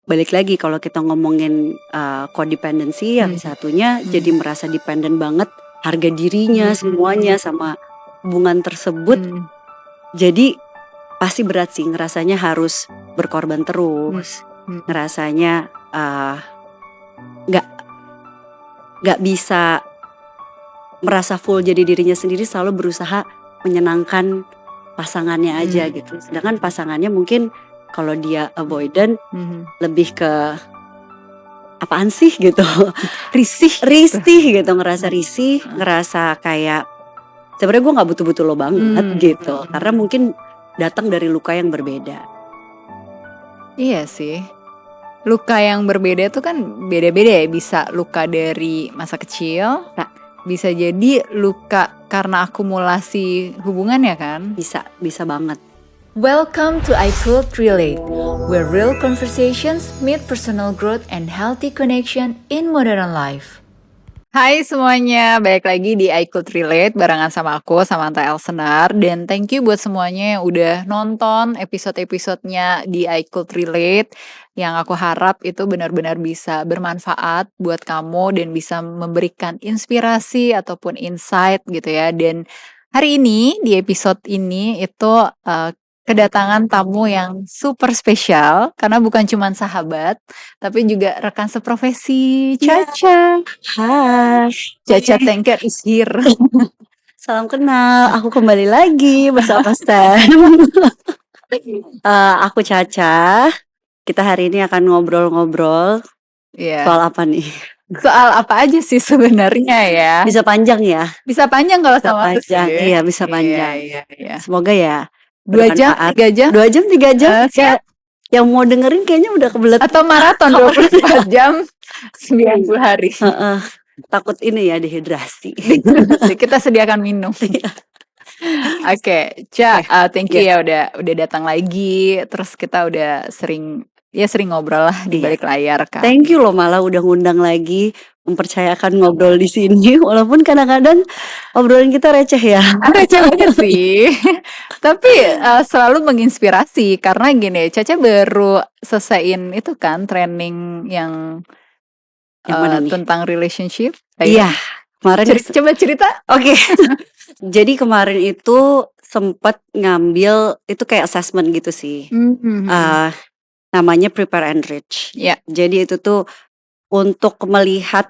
balik lagi kalau kita ngomongin codependency, yang satunya jadi merasa dependent banget harga dirinya, semuanya sama hubungan tersebut. Jadi pasti berat sih, ngerasanya harus berkorban terus, ngerasanya nggak bisa merasa full jadi dirinya sendiri, selalu berusaha menyenangkan pasangannya aja gitu. Sedangkan pasangannya mungkin kalau dia avoidant lebih ke apaan sih gitu, risih gitu, ngerasa risih, ngerasa kayak sebenarnya gue nggak butuh-butuh lo banget gitu, karena mungkin datang dari luka yang berbeda. Iya sih, luka yang berbeda tuh kan beda-beda ya. Bisa luka dari masa kecil, bisa jadi luka karena akumulasi hubungan ya kan. Bisa banget. Welcome to I Could Relate, where real conversations meet personal growth and healthy connection in modern life. Hai semuanya, balik lagi di I Could Relate barengan sama aku, Samantha Elsenar. Dan thank you buat semuanya yang udah nonton episode-episodenya di I Could Relate. Yang aku harap itu benar-benar bisa bermanfaat buat kamu dan bisa memberikan inspirasi ataupun insight gitu ya. Dan hari ini, di episode ini itu kedatangan tamu yang super spesial karena bukan cuma sahabat tapi juga rekan seprofesi, Caca. Hai, Caca Tengker is here. salam kenal, aku kembali lagi bersama Stan. Aku Caca. Kita hari ini akan ngobrol-ngobrol. Soal apa nih? Soal apa aja sih sebenarnya ya? Bisa panjang ya? Bisa panjang kalau sama aku sih. Iya, bisa panjang. Iya. Semoga ya 2 jam, 3 jam. 2 jam, 3 jam. Siap. Yang mau dengerin kayaknya udah kebelet. Atau maraton 24 jam 90 hari. Takut ini ya dehidrasi. Kita sediakan minum. Oke, Ca, thank you ya udah datang lagi. Terus kita udah sering ngobrol lah di balik layar kan. Thank you loh malah udah ngundang lagi, mempercayakan ngobrol di sini. Walaupun kadang-kadang obrolan kita receh ya. Receh banget sih. Tapi selalu menginspirasi karena gini, Caca baru selesaiin itu kan training yang tentang relationship. Iya, kemarin coba cerita. Oke. Jadi kemarin itu sempat ngambil itu kayak assessment gitu sih. Namanya Prepare and Reach. Jadi itu tuh untuk melihat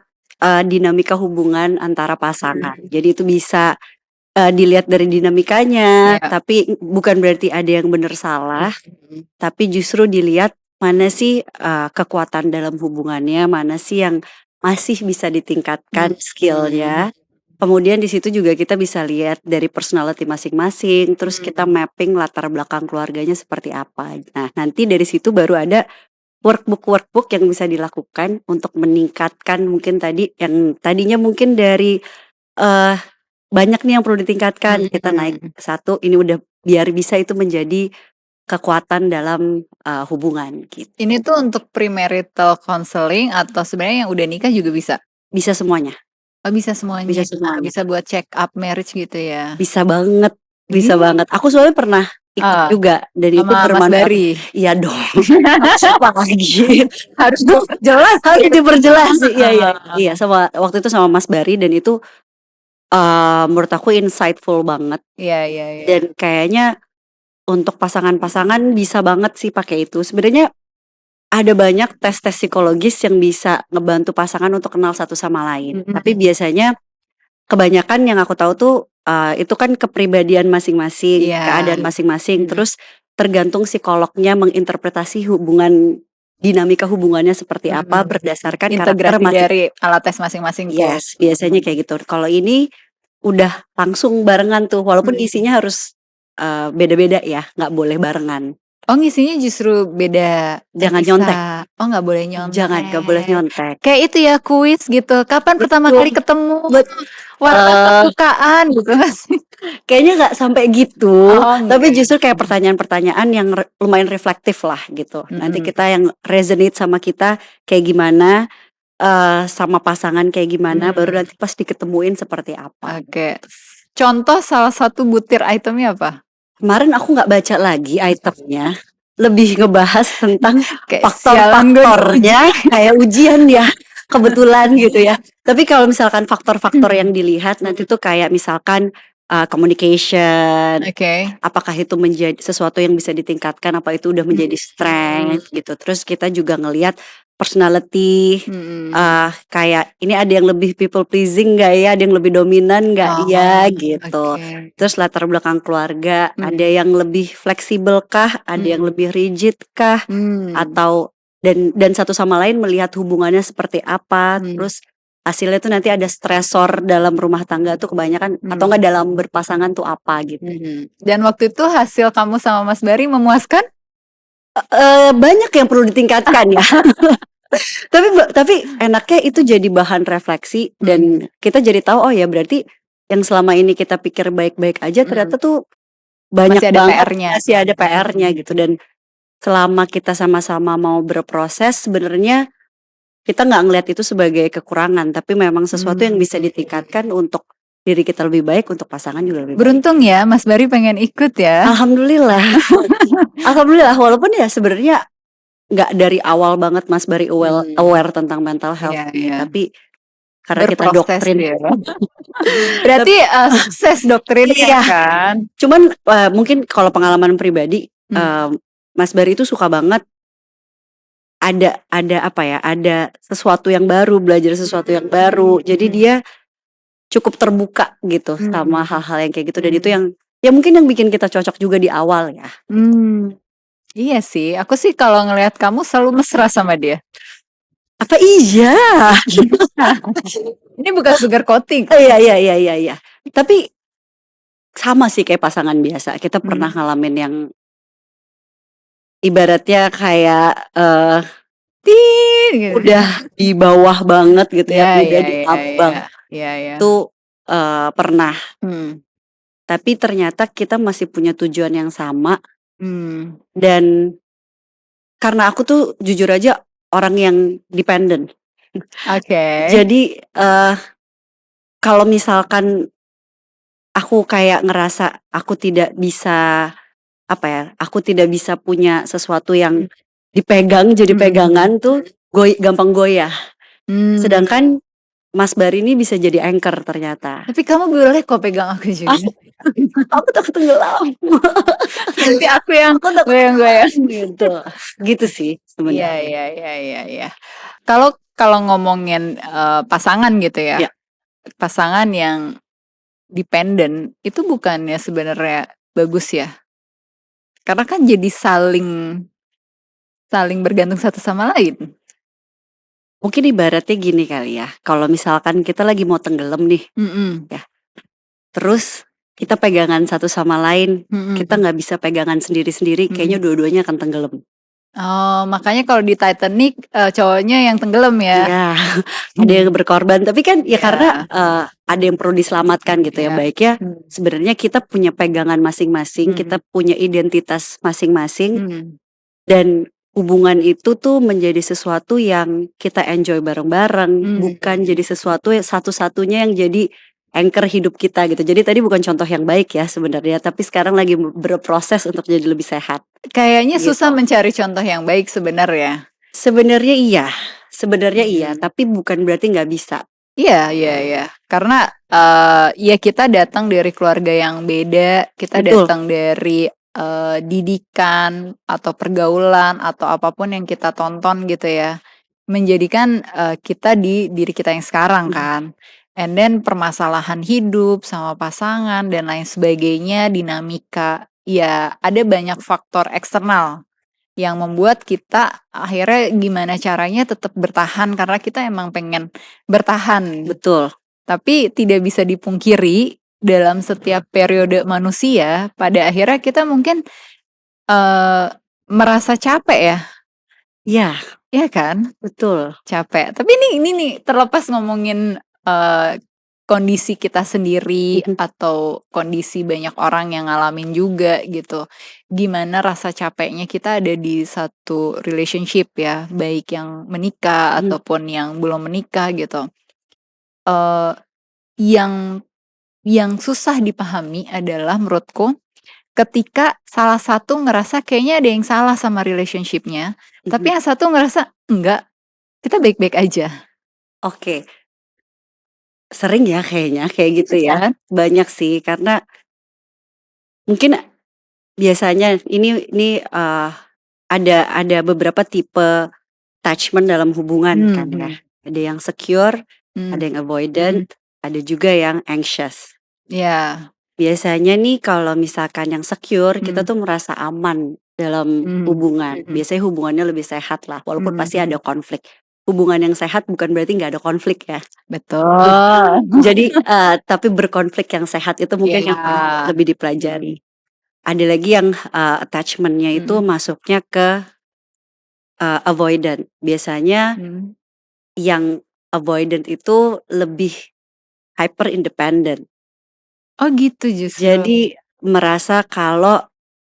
dinamika hubungan antara pasangan. Jadi itu bisa dilihat dari dinamikanya, tapi bukan berarti ada yang benar salah, tapi justru dilihat mana sih kekuatan dalam hubungannya, mana sih yang masih bisa ditingkatkan skillnya. Kemudian di situ juga kita bisa lihat dari personality masing-masing, terus kita mapping latar belakang keluarganya seperti apa. Nah, nanti dari situ baru ada workbook yang bisa dilakukan untuk meningkatkan mungkin yang tadinya mungkin dari banyak nih yang perlu ditingkatkan, kita naik satu, ini udah biar bisa itu menjadi kekuatan dalam hubungan gitu. Ini tuh untuk premarital counseling atau sebenarnya yang udah nikah juga bisa? Bisa semuanya. Oh, bisa semuanya. Bisa buat check up marriage gitu ya. Bisa banget. Aku soalnya pernah ikut juga dan itu bermanfaat. Iya dong. Apa lagi? Harus diperjelas sih. Iya, sama waktu itu sama Mas Bari dan itu menurut aku insightful banget. Iya. Dan kayaknya untuk pasangan-pasangan bisa banget sih pakai itu. Sebenarnya ada banyak tes psikologis yang bisa ngebantu pasangan untuk kenal satu sama lain. Tapi biasanya kebanyakan yang aku tahu tuh itu kan kepribadian masing-masing, keadaan masing-masing. Terus tergantung psikolognya menginterpretasi dinamika hubungannya seperti apa berdasarkan integrasi karakter dari alat tes masing-masing. Yes, biasanya kayak gitu. Kalau ini udah langsung barengan tuh, walaupun isinya harus beda-beda ya, nggak boleh barengan. Oh, ngisinya justru beda. Jangan nyontek. Oh, nggak boleh nyontek. Nggak boleh nyontek. Kayak itu ya, kuis gitu. Kapan pertama kali ketemu? Warna kesukaan gitu gak sih? Kayaknya nggak sampai gitu. Tapi justru kayak pertanyaan-pertanyaan yang lumayan reflektif lah gitu. Nanti kita yang resonate sama kita kayak gimana, sama pasangan kayak gimana, baru nanti pas diketemuin seperti apa. Oke. Contoh salah satu butir itemnya apa? Kemarin aku nggak baca lagi itemnya, lebih ngebahas tentang Kayak sialan gue faktor-faktornya kayak ujian ya, kebetulan gitu ya. Tapi kalau misalkan faktor-faktor yang dilihat nanti tuh kayak misalkan communication, apakah itu menjadi sesuatu yang bisa ditingkatkan, apa itu udah menjadi strength gitu. Terus kita juga ngelihat personality, kayak ini ada yang lebih people pleasing nggak ya, ada yang lebih dominan nggak ya gitu. Terus latar belakang keluarga, ada yang lebih fleksibel kah, ada yang lebih rigid kah, atau dan satu sama lain melihat hubungannya seperti apa. Terus hasilnya tuh nanti ada stresor dalam rumah tangga tuh kebanyakan atau enggak dalam berpasangan tuh apa gitu. Dan waktu itu hasil kamu sama Mas Bari memuaskan? Banyak yang perlu ditingkatkan ya. Tapi enaknya itu jadi bahan refleksi dan kita jadi tahu oh ya berarti yang selama ini kita pikir baik-baik aja ternyata tuh banyak Masih ada banget PR-nya. masih ada PR-nya gitu. Dan selama kita sama-sama mau berproses sebenarnya kita nggak ngelihat itu sebagai kekurangan, tapi memang sesuatu yang bisa ditingkatkan untuk diri kita lebih baik, untuk pasangan juga lebih baik. Beruntung ya Mas Bari pengen ikut ya. Alhamdulillah. Alhamdulillah, walaupun ya sebenarnya nggak dari awal banget Mas Bari aware tentang mental health tapi karena kita doktrin. Ya. Berarti sukses doktrin kan. Cuman mungkin kalau pengalaman pribadi, Mas Bari itu suka banget ada apa ya, ada sesuatu yang baru, belajar sesuatu yang baru. Jadi dia cukup terbuka gitu sama hal-hal yang kayak gitu. Dan itu yang ya mungkin yang bikin kita cocok juga di awal ya. Iya sih, aku sih kalau ngelihat kamu selalu mesra sama dia. Apa iya? Ini bukan sugar coating. Iya. Tapi sama sih kayak pasangan biasa. Kita pernah ngalamin yang ibaratnya kayak gitu. Udah di bawah banget gitu ya, udah di abang. Itu pernah. Tapi ternyata kita masih punya tujuan yang sama. Dan karena aku tuh jujur aja orang yang dependent. Jadi kalau misalkan aku kayak ngerasa aku tidak bisa aku tidak bisa punya sesuatu yang dipegang jadi pegangan tuh gampang goyah. Sedangkan Mas Bari ini bisa jadi anchor ternyata. Tapi kamu boleh kok pegang aku juga. Aku takut tenggelam. Nanti aku yang goyang-goyang gitu sih sebenarnya. Iya. Kalau ngomongin pasangan gitu ya. Pasangan yang dependent itu bukannya sebenarnya bagus ya? Karena kan jadi saling bergantung satu sama lain. Mungkin ibaratnya gini kali ya. Kalau misalkan kita lagi mau tenggelam nih, ya. Terus kita pegangan satu sama lain, kita nggak bisa pegangan sendiri-sendiri. Kayaknya dua-duanya akan tenggelam. Oh, makanya kalau di Titanic cowoknya yang tenggelam ya. Iya, ada yang berkorban. Tapi kan ya karena ada yang perlu diselamatkan gitu ya. Baiknya sebenarnya kita punya pegangan masing-masing, kita punya identitas masing-masing, dan hubungan itu tuh menjadi sesuatu yang kita enjoy bareng-bareng, bukan jadi sesuatu yang satu-satunya yang jadi anchor hidup kita gitu. Jadi tadi bukan contoh yang baik ya sebenarnya, tapi sekarang lagi berproses untuk jadi lebih sehat. Kayaknya susah mencari contoh yang baik sebenarnya. Sebenarnya iya, tapi bukan berarti nggak bisa. Iya. Karena ya kita datang dari keluarga yang beda, kita datang dari didikan atau pergaulan atau apapun yang kita tonton gitu ya, menjadikan kita di diri kita yang sekarang kan. And then permasalahan hidup sama pasangan dan lain sebagainya, dinamika, ya ada banyak faktor eksternal yang membuat kita akhirnya gimana caranya tetap bertahan karena kita emang pengen bertahan. Betul. Tapi tidak bisa dipungkiri dalam setiap periode manusia pada akhirnya kita mungkin merasa capek ya. Iya kan? Betul. Capek. Tapi ini nih terlepas ngomongin kondisi kita sendiri atau kondisi banyak orang yang ngalamin juga gitu. Gimana rasa capeknya kita ada di satu relationship ya, baik yang menikah ataupun yang belum menikah gitu. Yang susah dipahami adalah menurutku ketika salah satu ngerasa kayaknya ada yang salah sama relationship-nya, tapi yang satu ngerasa, "Enggak, kita baik-baik aja." Oke, sering ya kayaknya kayak gitu Iya ya. kan? Banyak sih karena mungkin biasanya ini, ada beberapa tipe attachment dalam hubungan kan ya. Ada yang secure, ada yang avoidant, ada juga yang anxious. Iya. Biasanya nih kalau misalkan yang secure, kita tuh merasa aman dalam hubungan. Biasanya hubungannya lebih sehat lah, walaupun pasti ada konflik. Hubungan yang sehat bukan berarti nggak ada konflik ya. Betul. Jadi, tapi berkonflik yang sehat itu mungkin yang perlu lebih dipelajari. Ada lagi yang, attachment-nya itu masuknya ke, avoidant. Biasanya yang avoidant itu lebih hyper independent. Oh gitu justru. Jadi merasa kalau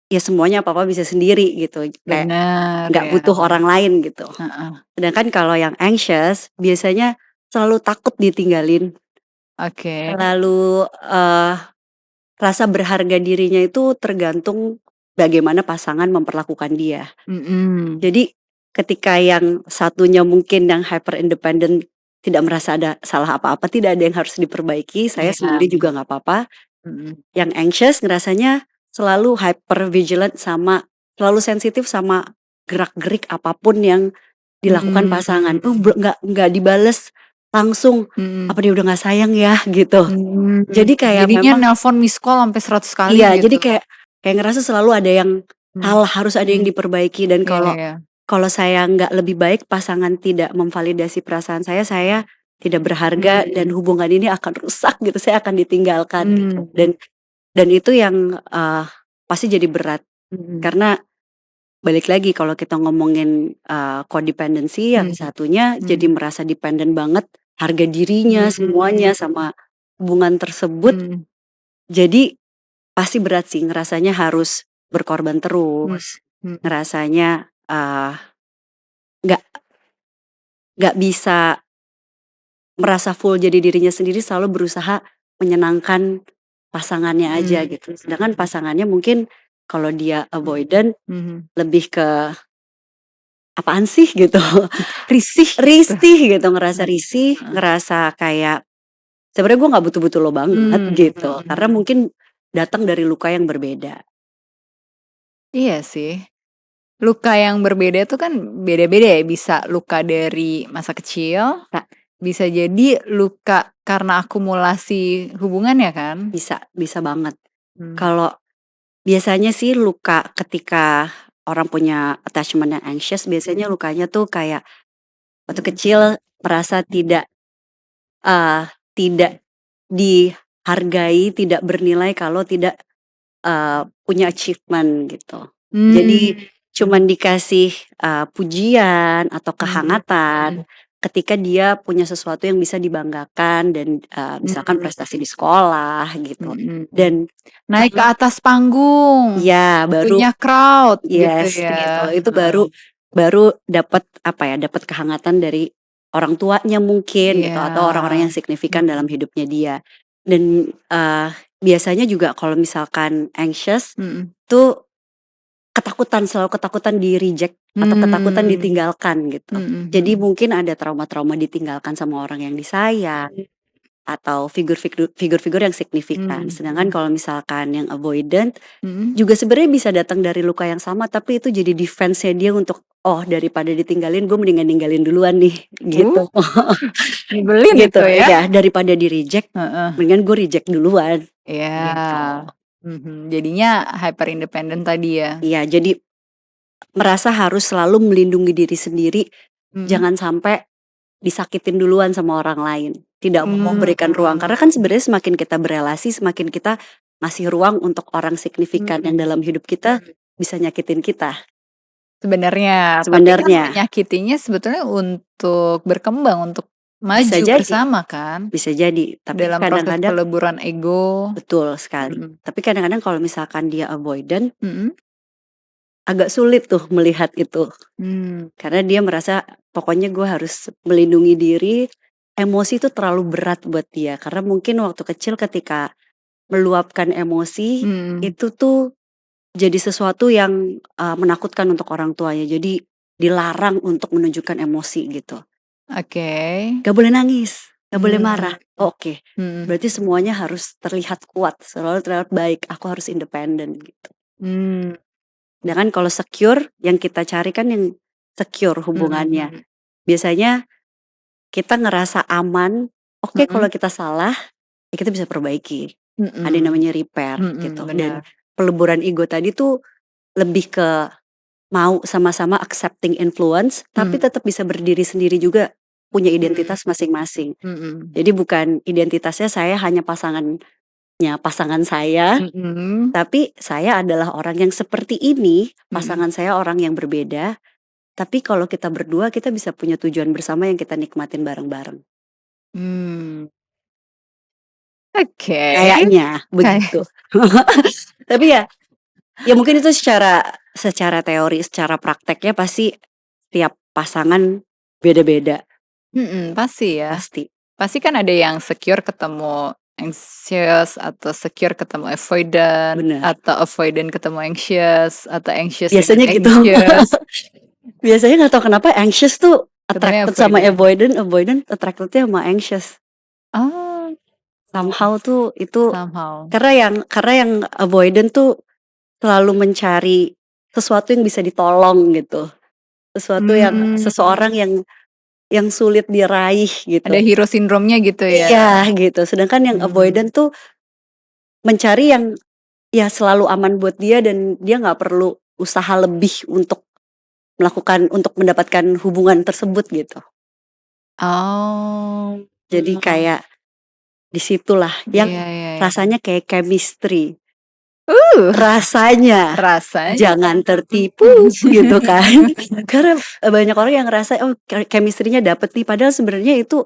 ya semuanya apa-apa bisa sendiri gitu, kayak Bener nggak ya. butuh orang lain gitu. Heeh. Sedangkan kalau yang anxious biasanya selalu takut ditinggalin, Oke. selalu, rasa berharga dirinya itu tergantung bagaimana pasangan memperlakukan dia. Jadi ketika yang satunya mungkin yang hyper independent tidak merasa ada salah apa-apa, tidak ada yang harus diperbaiki, saya sendiri juga nggak apa-apa. Yang anxious ngerasanya selalu hyper vigilant sama selalu sensitif sama gerak-gerik apapun yang dilakukan pasangan. Oh, nggak dibales langsung, apa dia udah nggak sayang ya gitu. Jadi kayak Jadinya memang nelpon miss call sampai 100 kali iya, gitu. jadi kayak ngerasa selalu ada yang salah, harus ada yang diperbaiki dan kalau saya nggak lebih baik, pasangan tidak memvalidasi perasaan saya tidak berharga dan hubungan ini akan rusak gitu, saya akan ditinggalkan gitu. Dan itu yang, pasti jadi berat. Karena balik lagi kalau kita ngomongin, codependency yang satunya jadi merasa dependent banget, harga dirinya, semuanya sama hubungan tersebut. Jadi pasti berat sih, ngerasanya harus berkorban terus, ngerasanya, nggak bisa merasa full jadi dirinya sendiri, selalu berusaha menyenangkan pasangannya aja gitu. Sedangkan pasangannya mungkin kalau dia avoidant lebih ke apaan sih gitu, risih gitu, ngerasa risih, ngerasa kayak sebenarnya gue nggak butuh-butuh lo banget gitu, karena mungkin datang dari luka yang berbeda. Iya sih. Luka yang berbeda tuh kan beda-beda ya, bisa luka dari masa kecil, bisa jadi luka karena akumulasi hubungan ya kan? Bisa banget. Kalau biasanya sih luka ketika orang punya attachment yang anxious, biasanya lukanya tuh kayak waktu kecil merasa tidak dihargai, tidak bernilai kalau tidak, punya achievement gitu. Jadi cuman dikasih, pujian atau kehangatan ketika dia punya sesuatu yang bisa dibanggakan dan, misalkan prestasi di sekolah gitu. Dan naik ke atas panggung, ya baru punya crowd yes, gitu ya. itu baru dapat apa ya, dapat kehangatan dari orang tuanya mungkin gitu atau orang-orang yang signifikan dalam hidupnya dia. Dan, biasanya juga kalau misalkan anxious tuh selalu ketakutan di-reject atau ketakutan ditinggalkan gitu. Jadi mungkin ada trauma-trauma ditinggalkan sama orang yang disayang atau figur-figur yang signifikan. Sedangkan kalau misalkan yang avoidant juga sebenarnya bisa datang dari luka yang sama, tapi itu jadi defense-nya dia untuk, "Oh, daripada ditinggalin gue mendingan ninggalin duluan nih," gitu. Nyebelin Gitu, itu ya. ya daripada di-reject, mendingan gue reject duluan. Iya. Gitu. Jadinya hyper independent tadi ya. Iya, jadi merasa harus selalu melindungi diri sendiri, jangan sampai disakitin duluan sama orang lain. Tidak mau memberikan ruang, karena kan sebenarnya semakin kita berelasi, semakin kita ngasih ruang untuk orang signifikan yang dalam hidup kita bisa nyakitin kita. Sebenarnya, tapi kan menyakitinya sebetulnya untuk berkembang, untuk maju bersama kan. Bisa jadi, tapi Dalam proses kadang-kadang peleburan ego. betul sekali. Tapi kadang-kadang kalau misalkan dia avoidant, agak sulit tuh melihat itu. Karena dia merasa pokoknya gue harus melindungi diri, emosi itu terlalu berat buat dia. Karena mungkin waktu kecil ketika meluapkan emosi, itu tuh jadi sesuatu yang menakutkan untuk orang tuanya. Jadi dilarang untuk menunjukkan emosi gitu. Oke. Gak boleh nangis, gak boleh marah. Hmm. Oke. Berarti semuanya harus terlihat kuat, selalu terlihat baik. Aku harus independen gitu. Sedangkan kalau secure, yang kita cari kan yang secure hubungannya. Biasanya kita ngerasa aman. Oke, kalau kita salah, ya kita bisa perbaiki. Ada yang namanya repair gitu. Dan Benar. peleburan ego tadi tuh lebih ke mau sama-sama accepting influence, tapi tetap bisa berdiri sendiri juga, punya identitas masing-masing. Jadi bukan identitasnya saya hanya pasangan saya, tapi saya adalah orang yang seperti ini, pasangan saya orang yang berbeda. Tapi kalau kita berdua, kita bisa punya tujuan bersama yang kita nikmatin bareng-bareng. Oke. Kayaknya begitu. Tapi ya mungkin itu secara teori, secara prakteknya pasti tiap pasangan beda-beda. Pasti ya. Pasti. Pasti kan ada yang secure ketemu anxious, atau secure ketemu avoidant, Bener. atau avoidant ketemu anxious, atau anxious Biasanya dengan gitu. anxious. Biasanya gak tahu kenapa anxious tuh Ketemunya attracted sama avoidant attractednya sama anxious. Oh, Somehow tuh itu somehow. karena yang avoidant tuh selalu mencari sesuatu yang bisa ditolong gitu. Sesuatu yang seseorang yang sulit diraih gitu. Ada hero syndrome-nya gitu ya. Iya gitu. Sedangkan yang avoidant tuh mencari yang ya selalu aman buat dia, dan dia nggak perlu usaha lebih untuk mendapatkan hubungan tersebut gitu. Oh. Jadi kayak disitulah yang rasanya kayak chemistry. Rasanya jangan tertipu gitu kan. Karena banyak orang yang ngerasa chemistry-nya dapet nih, padahal sebenarnya itu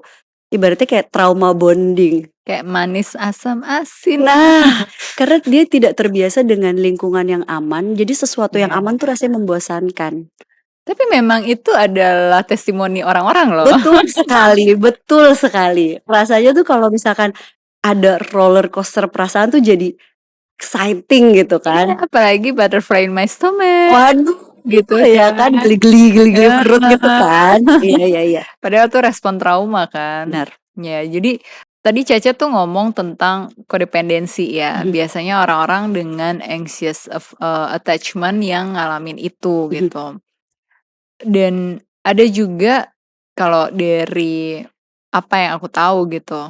ibaratnya kayak trauma bonding. Kayak manis asam asin. Nah, karena dia tidak terbiasa dengan lingkungan yang aman, jadi sesuatu yang aman tuh rasanya membosankan. Tapi memang itu adalah testimoni orang-orang loh. Betul sekali. Rasanya tuh kalau misalkan ada roller coaster perasaan tuh jadi exciting gitu kan. Apalagi butterfly in my stomach. Waduh, gitu ya kan, geli-geli perut gitu kan. Iya. Padahal tuh respon trauma kan. Benar. Ya, jadi tadi Caca tuh ngomong tentang kodependensi ya. Biasanya orang-orang dengan anxious attachment yang ngalamin itu gitu. Dan ada juga kalau dari apa yang aku tahu gitu,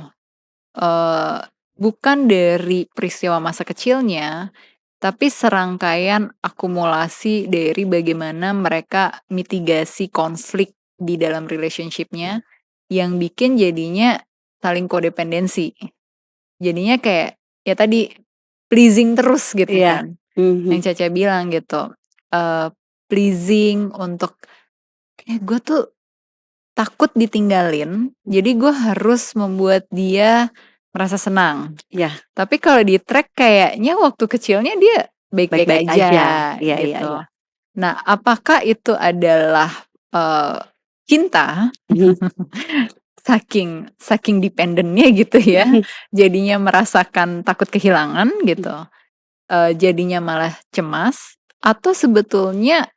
bukan dari peristiwa masa kecilnya, tapi serangkaian akumulasi dari bagaimana mereka mitigasi konflik di dalam relationship-nya yang bikin jadinya saling kodependensi. Jadinya kayak ya tadi pleasing terus gitu kan. Yang Caca bilang gitu, pleasing untuk gue tuh takut ditinggalin, jadi gue harus membuat dia merasa senang. Iya. Tapi kalau di track kayaknya waktu kecilnya dia baik-baik aja gitu. Iya. Nah, apakah itu adalah cinta? saking dependennya gitu ya. Jadinya merasakan takut kehilangan gitu. Jadinya malah cemas, atau sebetulnya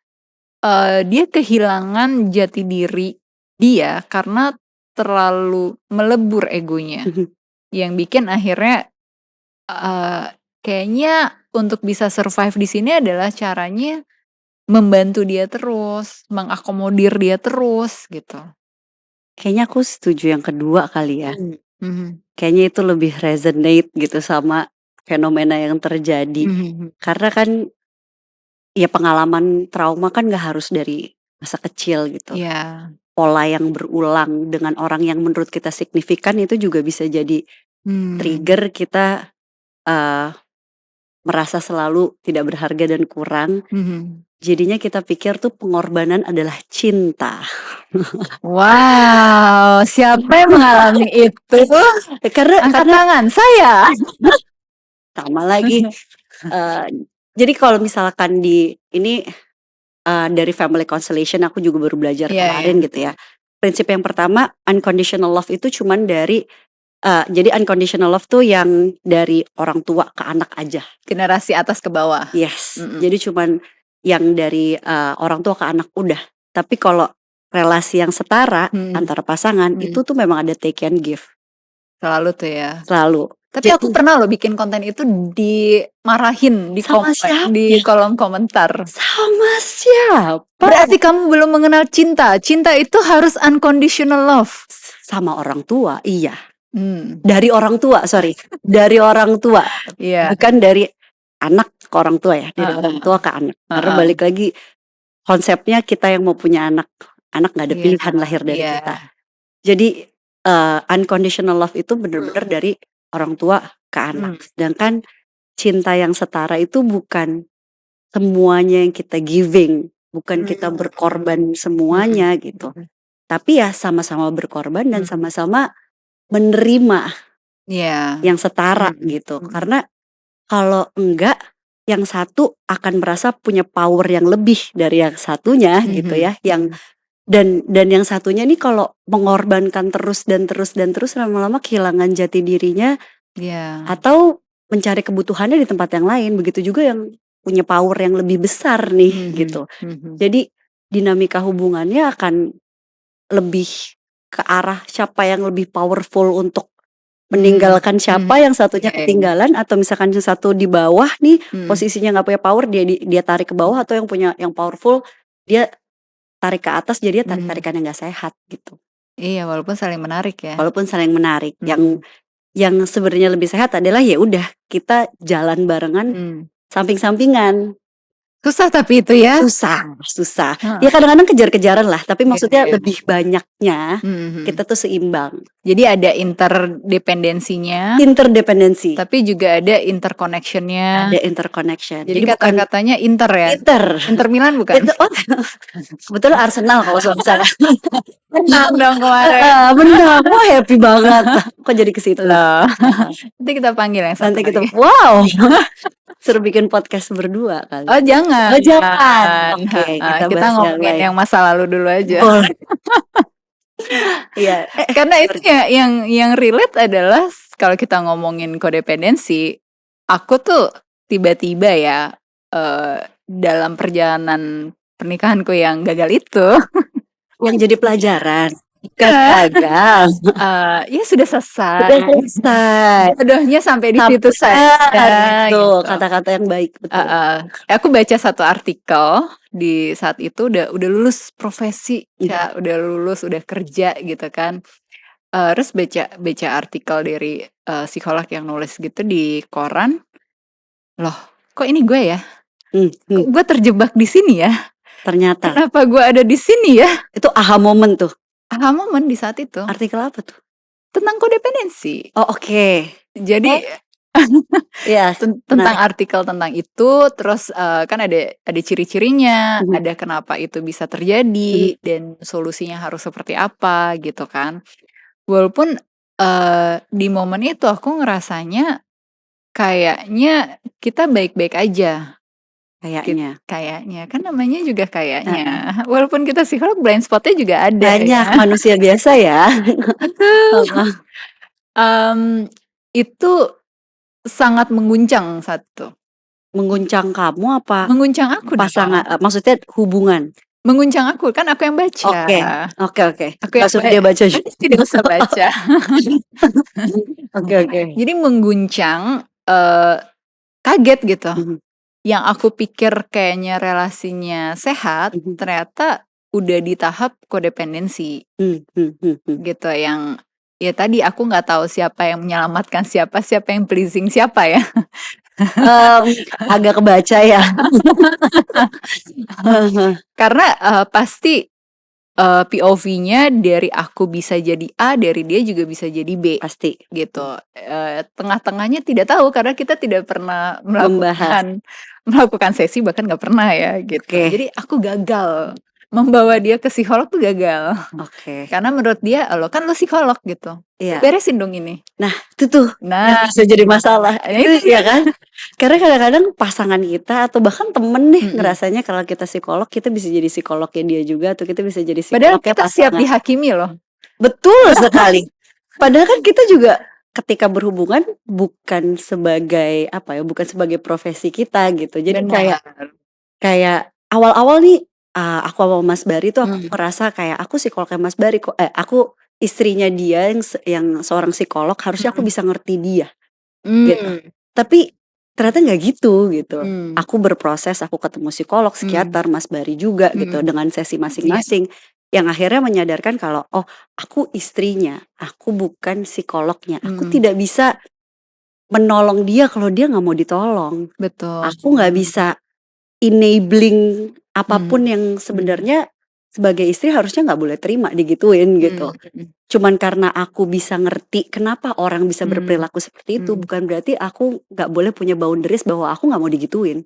dia kehilangan jati diri dia karena terlalu melebur egonya, yang bikin akhirnya kayaknya untuk bisa survive di sini adalah caranya membantu dia terus, mengakomodir dia terus gitu. Kayaknya aku setuju yang kedua kali ya. Kayaknya itu lebih resonate gitu sama fenomena yang terjadi. Karena kan ya pengalaman trauma kan gak harus dari masa kecil gitu. Pola yang berulang dengan orang yang menurut kita signifikan itu juga bisa jadi trigger kita merasa selalu tidak berharga dan kurang. Jadinya kita pikir tuh pengorbanan adalah cinta. Wow, siapa yang mengalami itu? Karena angkat tangan saya. Sama lagi. Jadi kalau misalkan ini dari family constellation, aku juga baru belajar kemarin gitu ya. Prinsip yang pertama, unconditional love itu cuman dari Jadi unconditional love tuh yang dari orang tua ke anak aja. Generasi atas ke bawah. Yes. Jadi cuman yang dari orang tua ke anak udah. Tapi kalau relasi yang setara antara pasangan itu tuh memang ada take and give. Selalu tuh ya. Selalu. Tapi aku pernah loh bikin konten itu dimarahin di kolom komentar. Sama siapa? Berarti kamu belum mengenal cinta. Cinta itu harus unconditional love. Sama orang tua, iya. Dari orang tua, sorry. Dari orang tua. Bukan dari anak ke orang tua ya. Dari orang tua ke anak. Karena balik lagi konsepnya kita yang mau punya anak. Anak gak ada pilihan lahir dari kita. Jadi unconditional love itu benar-benar dari orang tua ke anak. Sedangkan cinta yang setara itu bukan semuanya yang kita giving, bukan kita berkorban semuanya gitu. Tapi ya sama-sama berkorban dan sama-sama menerima yang setara gitu. Karena kalau enggak, yang satu akan merasa punya power yang lebih dari yang satunya gitu ya. Yang dan yang satunya nih kalau mengorbankan terus dan terus lama-lama kehilangan jati dirinya, atau mencari kebutuhannya di tempat yang lain. Begitu juga yang punya power yang lebih besar nih gitu. Jadi dinamika hubungannya akan lebih ke arah siapa yang lebih powerful untuk meninggalkan siapa, yang satunya ketinggalan, atau misalkan yang satu di bawah nih posisinya nggak punya power, dia tarik ke bawah, atau yang punya yang powerful dia tarik ke atas, jadi tarik-tarikan yang gak sehat gitu. Iya, walaupun saling menarik ya. Walaupun saling menarik. Yang sebenarnya lebih sehat adalah ya udah kita jalan barengan, samping-sampingan. Susah tapi itu ya. Susah. Ya kadang-kadang kejar-kejaran lah, tapi maksudnya lebih banyaknya kita tuh seimbang. Jadi ada interdependensinya. Interdependensi. Tapi juga ada interconnectionnya. Ada interconnection. Jadi kata-katanya inter ya. Inter Milan bukan? Itu, betul Arsenal kalau misalnya. Menang dong kemarin. Menang. Wah happy banget. Kok jadi ke situ loh. Nanti kita panggil yang satu. Nanti kita wow. Suruh bikin podcast berdua kali. Oh jangan. Oke, kita ngomongin yang masa lalu dulu aja. Iya. Karena itu ya yang relate adalah kalau kita ngomongin kodependensi, aku tuh tiba-tiba ya dalam perjalanan pernikahanku yang gagal itu, yang jadi pelajaran. Gagal. Ya sudah selesai. Jodohnya sampai di situ saja. Gitu. Kata-kata yang baik. Betul. Aku baca satu artikel di saat itu udah lulus profesi, ya, udah lulus, udah kerja gitu kan. Terus baca artikel dari psikolog yang nulis gitu di koran. Loh, kok ini gue ya? Kok gue terjebak di sini ya? Ternyata. Kenapa gue ada di sini ya? Itu aha moment tuh. Aha moment di saat itu. Artikel apa tuh? Tentang kodependensi. Oh oke. Jadi ya tentang artikel tentang itu, terus kan ada ciri-cirinya, ada kenapa itu bisa terjadi dan solusinya harus seperti apa gitu kan. Walaupun di momen itu aku ngerasanya kayaknya kita baik-baik aja. Kayaknya kan namanya juga kayaknya. Walaupun kita psikolog, blind spotnya juga ada. Banyak ya. Manusia biasa ya. Itu sangat mengguncang satu. Mengguncang kamu apa? Mengguncang aku. Pasangan, maksudnya hubungan. Menguncang aku, kan aku yang baca. Oke. Aku yang dia baca. Tidak usah baca. Oke. Jadi mengguncang, kaget gitu. Yang aku pikir kayaknya relasinya sehat, ternyata udah di tahap kodependensi. Gitu, yang ya tadi aku nggak tahu siapa yang menyelamatkan siapa yang pleasing siapa ya. Agak kebaca ya. Karena pasti POV-nya dari aku bisa jadi A, dari dia juga bisa jadi B. Pasti. Gitu. Tengah-tengahnya tidak tahu karena kita tidak pernah melakukan sesi, bahkan nggak pernah ya gitu. Jadi aku gagal. Membawa dia ke psikolog tuh gagal. Karena menurut dia, lo psikolog gitu. Beresin dong ini. Nah itu tuh yang bisa jadi masalah. Itu ya kan. Karena kadang-kadang pasangan kita atau bahkan temen nih ngerasanya kalau kita psikolog, kita bisa jadi psikolognya dia juga, atau kita bisa jadi psikolognya pasangan. Padahal kita siap dihakimi loh. Betul sekali. Padahal kan kita juga ketika berhubungan bukan sebagai apa ya, bukan sebagai profesi kita gitu. Jadi kayak awal-awal nih, aku sama Mas Bari tuh aku ngerasa kayak aku psikolognya Mas Bari kok, aku istrinya dia yang seorang psikolog, harusnya aku bisa ngerti dia gitu. Tapi ternyata nggak gitu. Aku berproses, aku ketemu psikolog, psikiater, Mas Bari juga gitu dengan sesi masing-masing. Yang akhirnya menyadarkan kalau, oh aku istrinya, aku bukan psikolognya. Aku tidak bisa menolong dia kalau dia nggak mau ditolong. Betul. Aku nggak bisa enabling apapun yang sebenarnya sebagai istri harusnya nggak boleh terima digituin gitu. Cuman karena aku bisa ngerti kenapa orang bisa berperilaku seperti itu, bukan berarti aku nggak boleh punya boundaries bahwa aku nggak mau digituin.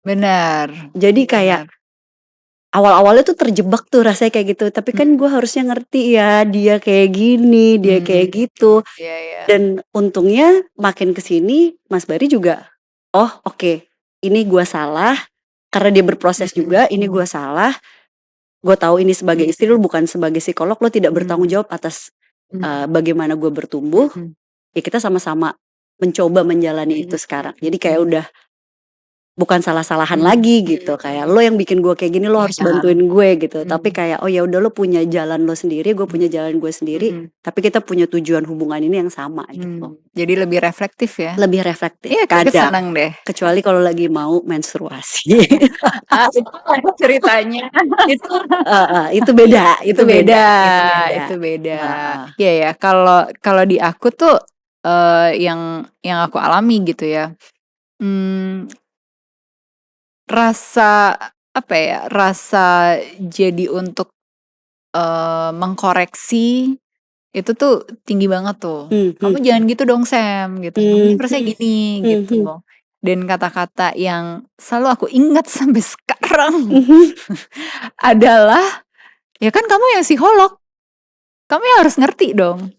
Benar. Jadi kayak awal-awalnya tuh terjebak tuh rasanya kayak gitu. Tapi kan gue harusnya ngerti ya, dia kayak gini, dia kayak gitu. Dan untungnya makin kesini Mas Bari juga, oh oke, ini gue salah. Karena dia berproses juga, ini gue salah. Gue tahu ini sebagai istri, lu bukan sebagai psikolog, lo tidak bertanggung jawab atas bagaimana gue bertumbuh. Ya kita sama-sama mencoba menjalani itu sekarang. Jadi kayak udah bukan salah-salahan lagi gitu. Kayak lo yang bikin gue kayak gini, lo harus bantuin gue gitu. Tapi kayak oh ya udah, lo punya jalan lo sendiri, gue punya jalan gue sendiri. Tapi kita punya tujuan hubungan ini yang sama gitu. Jadi lebih reflektif ya? Lebih reflektif. Iya, kadang senang deh. Kecuali kalau lagi mau menstruasi. Itu ceritanya. Itu beda. Itu beda. Iya ya. Kalau di aku tuh yang aku alami gitu ya. Rasa apa ya? Rasa jadi untuk mengkoreksi itu tuh tinggi banget tuh. Kamu jangan gitu dong Sam gitu. Kamu harusnya gini gitu. Dan kata-kata yang selalu aku ingat sampai sekarang adalah, ya kan kamu yang psikolog, kamu yang harus ngerti dong.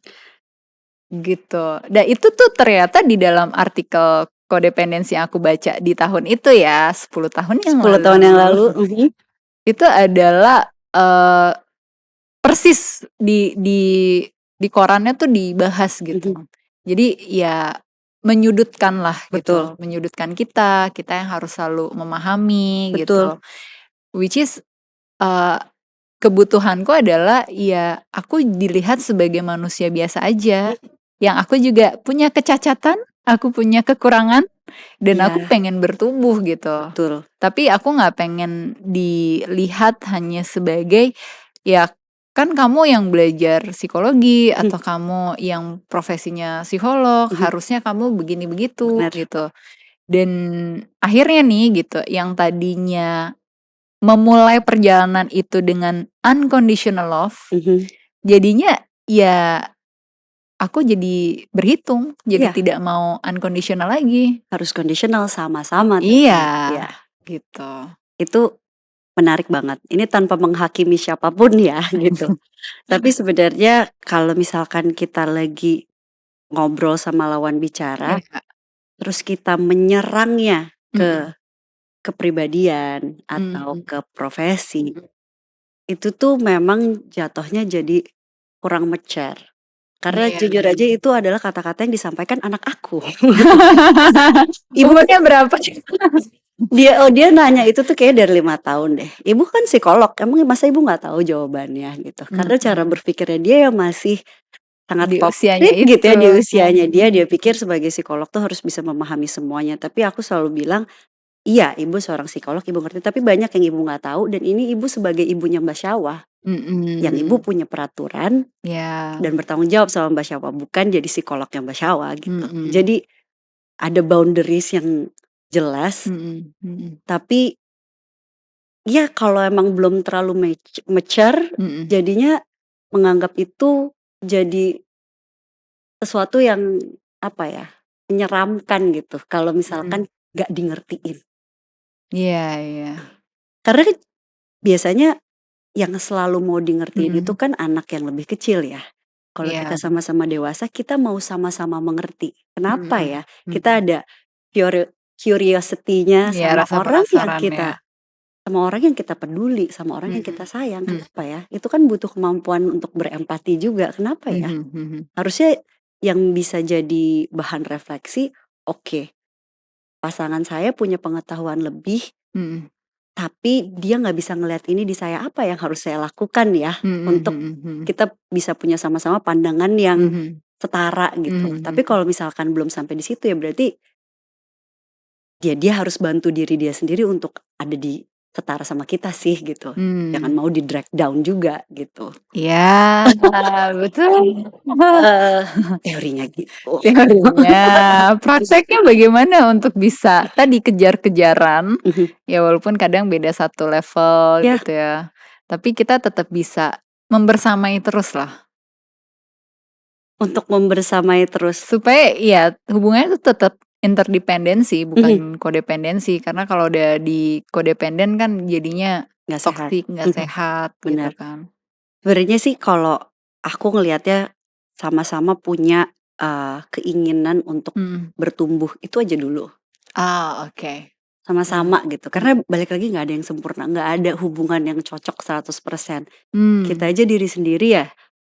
Gitu. Dan itu tuh ternyata di dalam artikel kodependensi yang aku baca di tahun itu ya, 10 tahun yang lalu. Itu adalah persis di korannya tuh dibahas gitu. Jadi ya menyudutkan lah gitu. Menyudutkan kita yang harus selalu memahami gitu. Which is kebutuhanku adalah ya aku dilihat sebagai manusia biasa aja. Yang aku juga punya kecacatan, aku punya kekurangan, dan aku pengen bertumbuh gitu. Tapi aku gak pengen dilihat hanya sebagai ya kan kamu yang belajar psikologi atau kamu yang profesinya psikolog, harusnya kamu begini begitu gitu. Dan akhirnya nih gitu, yang tadinya memulai perjalanan itu dengan unconditional love, jadinya ya aku jadi berhitung, jadi tidak mau unconditional lagi. Harus conditional sama-sama. Iya, gitu. Itu menarik banget. Ini tanpa menghakimi siapapun ya gitu. Tapi sebenarnya kalau misalkan kita lagi ngobrol sama lawan bicara, terus kita menyerangnya ke kepribadian atau ke profesi, itu tuh memang jatuhnya jadi kurang mature. Karena jujur aja itu adalah kata-kata yang disampaikan anak aku. Umurnya berapa? Dia nanya itu tuh kayak dari 5 tahun deh. Ibu kan psikolog, emang masa ibu nggak tahu jawabannya gitu. Karena cara berpikirnya dia yang masih sangat Di konkret usianya gitu ya, itu. di usianya dia pikir sebagai psikolog tuh harus bisa memahami semuanya. Tapi aku selalu bilang, iya ibu seorang psikolog, ibu ngerti, tapi banyak yang ibu nggak tahu. Dan ini ibu sebagai ibunya Mbak Syawah, yang ibu punya peraturan dan bertanggung jawab sama Mbak Syawah, bukan jadi psikolognya Mbak Syawah gitu. Jadi ada boundaries yang jelas. Tapi ya kalau emang belum terlalu mature, jadinya menganggap itu jadi sesuatu yang apa ya, menyeramkan gitu kalau misalkan gak di ngertiin. Iya. Karena kan biasanya yang selalu mau di ngertiin itu kan anak yang lebih kecil ya. Kalau kita sama-sama dewasa, kita mau sama-sama mengerti. Kenapa ya? Kita ada curiosity-nya sama Rasa orang yang penasarannya. sama orang yang kita peduli, sama orang yang kita sayang. Kenapa ya? Itu kan butuh kemampuan untuk berempati juga. Kenapa ya? Harusnya yang bisa jadi bahan refleksi, oke, pasangan saya punya pengetahuan lebih, tapi dia nggak bisa ngelihat ini di saya, apa yang harus saya lakukan ya untuk kita bisa punya sama-sama pandangan yang setara gitu. Tapi kalau misalkan belum sampai di situ ya berarti dia harus bantu diri dia sendiri untuk ada di setara sama kita sih gitu. Jangan mau di drag down juga gitu. Iya, betul. Teorinya gitu. Teorinya, prakteknya bagaimana untuk bisa tadi kejar-kejaran, ya walaupun kadang beda satu level Ya. gitu ya, tapi kita tetap bisa membersamai terus lah. Untuk membersamai terus. Supaya ya hubungannya itu tetap interdependensi bukan kodependensi, karena kalau udah di kodependen kan jadinya Nggak sehat. toksik, nggak sehat gitu Benar. kan. Sebenarnya sih kalau aku ngelihatnya sama-sama punya keinginan untuk bertumbuh itu aja dulu. Oke. Sama-sama gitu. Karena balik lagi nggak ada yang sempurna, nggak ada hubungan yang cocok 100%. Kita aja diri sendiri ya,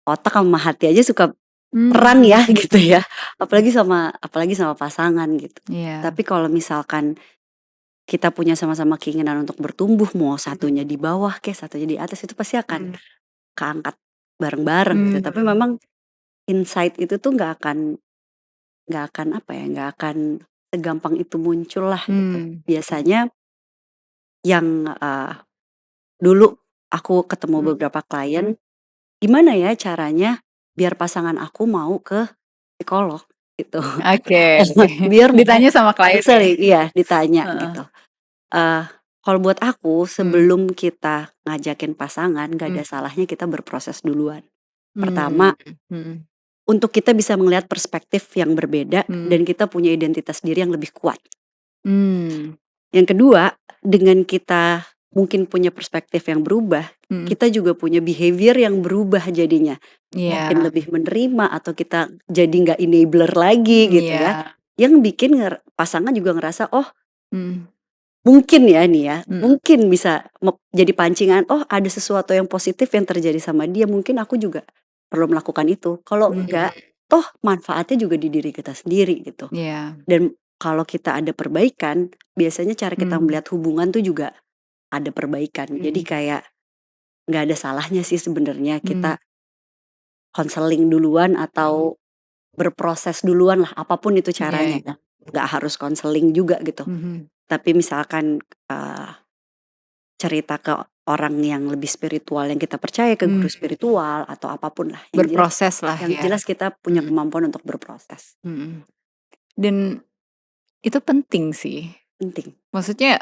otak sama hati aja suka peran ya gitu ya. Apalagi sama pasangan gitu. Tapi kalau misalkan kita punya sama-sama keinginan untuk bertumbuh, mau satunya di bawah satunya di atas, itu pasti akan keangkat bareng-bareng gitu. Tapi memang insight itu tuh nggak akan segampang itu muncul lah gitu. Biasanya yang dulu aku ketemu beberapa klien, gimana ya caranya biar pasangan aku mau ke psikolog gitu. Oke. Biar Ditanya sama klien ya? iya ditanya gitu. Kalau buat aku sebelum kita ngajakin pasangan gak ada salahnya kita berproses duluan. Pertama, untuk kita bisa melihat perspektif yang berbeda dan kita punya identitas diri yang lebih kuat. Yang kedua, dengan kita mungkin punya perspektif yang berubah, kita juga punya behavior yang berubah jadinya. Mungkin lebih menerima atau kita jadi nggak enabler lagi gitu ya. Yang bikin pasangan juga ngerasa, oh mungkin ya nih ya, mungkin bisa jadi pancingan, oh ada sesuatu yang positif yang terjadi sama dia, mungkin aku juga perlu melakukan itu. Kalau enggak, toh manfaatnya juga di diri kita sendiri gitu. Dan kalau kita ada perbaikan, biasanya cara kita melihat hubungan tuh juga ada perbaikan. Jadi kayak nggak ada salahnya sih sebenarnya kita konseling duluan atau berproses duluan lah, apapun itu caranya. Nggak harus konseling juga gitu. Tapi misalkan cerita ke orang yang lebih spiritual yang kita percaya, ke guru spiritual atau apapun lah. Berproses lah yang ya. jelas kita punya kemampuan untuk berproses. Dan itu penting sih. Penting. Maksudnya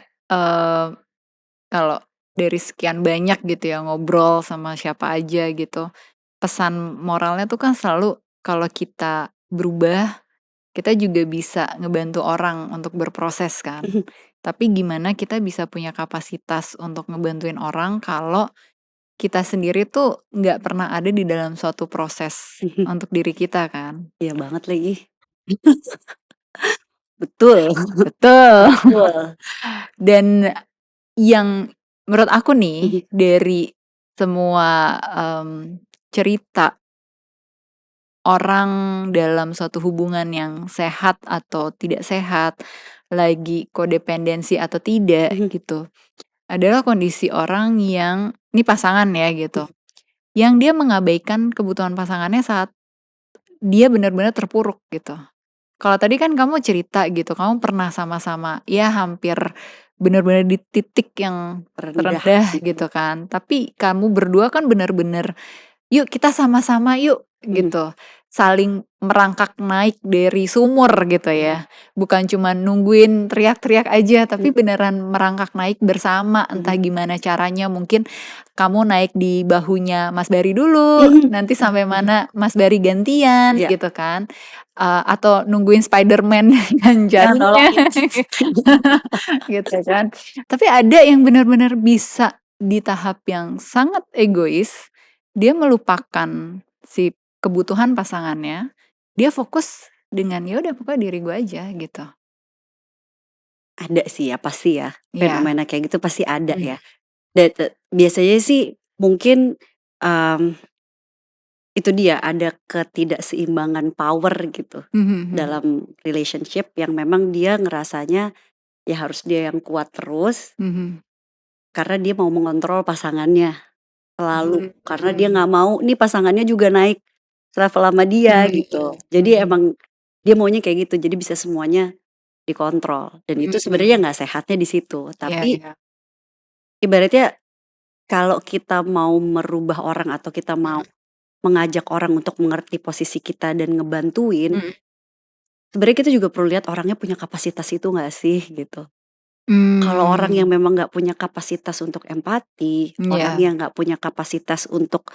kalau dari sekian banyak gitu ya ngobrol sama siapa aja gitu, pesan moralnya tuh kan selalu kalau kita berubah, kita juga bisa ngebantu orang untuk berproses kan. Tapi gimana kita bisa punya kapasitas untuk ngebantuin orang kalau kita sendiri tuh nggak pernah ada di dalam suatu proses untuk diri kita kan. Iya banget lagi. Betul. Dan yang menurut aku nih dari semua cerita orang dalam suatu hubungan yang sehat atau tidak sehat, lagi kodependensi atau tidak gitu, adalah kondisi orang yang ini pasangan ya gitu, yang dia mengabaikan kebutuhan pasangannya saat dia benar-benar terpuruk gitu. Kalau tadi kan kamu cerita gitu, kamu pernah sama-sama ya hampir benar-benar di titik yang terendah gitu kan. Tapi kamu berdua kan benar-benar yuk kita sama-sama yuk gitu. Saling merangkak naik dari sumur gitu ya. Bukan cuma nungguin teriak-teriak aja, tapi beneran merangkak naik bersama. Entah gimana caranya, mungkin kamu naik di bahunya Mas Bari dulu, nanti sampai mana Mas Bari gantian gitu kan. Atau nungguin Spider-Man dengan jarinya gitu kan. Tapi ada yang benar-benar bisa di tahap yang sangat egois, dia melupakan si kebutuhan pasangannya, dia fokus dengan ya udah pokoknya diri gue aja gitu. Ada sih ya, pasti ya. Fenomena kayak gitu pasti ada ya. Dan biasanya sih mungkin itu dia ada ketidakseimbangan power gitu dalam relationship yang memang dia ngerasanya ya harus dia yang kuat terus karena dia mau mengontrol pasangannya selalu karena dia nggak mau nih pasangannya juga naik level sama dia gitu. Jadi emang dia maunya kayak gitu. Jadi bisa semuanya dikontrol dan itu sebenarnya nggak sehatnya di situ. Tapi ibaratnya kalau kita mau merubah orang atau kita mau mengajak orang untuk mengerti posisi kita dan ngebantuin, sebenarnya kita juga perlu lihat orangnya punya kapasitas itu nggak sih gitu. Kalau orang yang memang nggak punya kapasitas untuk empati, orang yang nggak punya kapasitas untuk